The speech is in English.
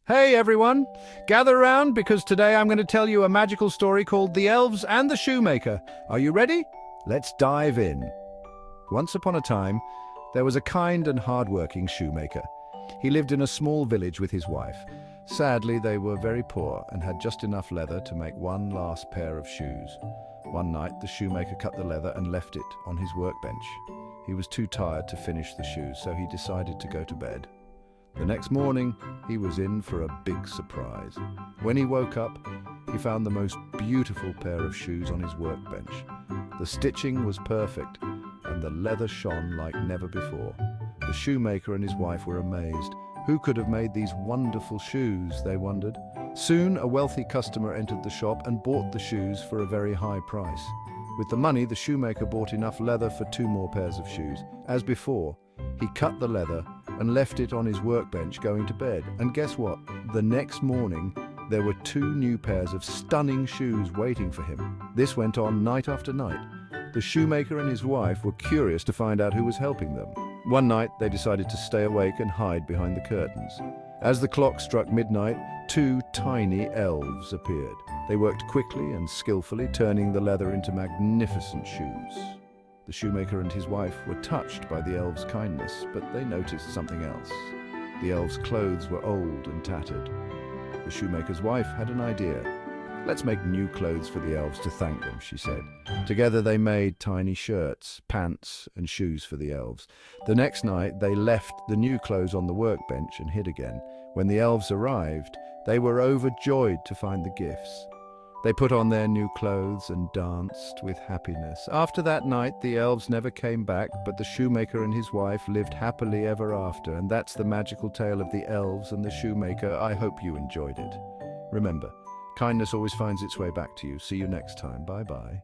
Hey everyone, gather around because today I'm going to tell you a magical story called The Elves and the Shoemaker. Are you ready? Let's dive in. Once upon a time, there was a kind and hard-working shoemaker. He lived in a small village with his wife. Sadly, they were very poor and had just enough leather to make one last pair of shoes. One night, the shoemaker cut the leather and left it on his workbench. He was too tired to finish the shoes, so he decided to go to bed. The next morning, he was in for a big surprise. When he woke up, he found the most beautiful pair of shoes on his workbench. The stitching was perfect, and the leather shone like never before. The shoemaker and his wife were amazed. Who could have made these wonderful shoes, they wondered. Soon, a wealthy customer entered the shop and bought the shoes for a very high price. With the money, the shoemaker bought enough leather for 2 more pairs of shoes. As before, he cut the leather and left it on his workbench going to bed. And guess what? The next morning, there were 2 new pairs of stunning shoes waiting for him. This went on night after night. The shoemaker and his wife were curious to find out who was helping them. One night, they decided to stay awake and hide behind the curtains. As the clock struck midnight, 2 tiny elves appeared. They worked quickly and skillfully, turning the leather into magnificent shoes. The shoemaker and his wife were touched by the elves' kindness, but they noticed something else. The elves' clothes were old and tattered. The shoemaker's wife had an idea. "Let's make new clothes for the elves to thank them," she said. Together they made tiny shirts, pants, and shoes for the elves. The next night they left the new clothes on the workbench and hid again. When the elves arrived, they were overjoyed to find the gifts. They put on their new clothes and danced with happiness. After that night, the elves never came back, but the shoemaker and his wife lived happily ever after. And that's the magical tale of the elves and the shoemaker. I hope you enjoyed it. Remember, kindness always finds its way back to you. See you next time. Bye-bye.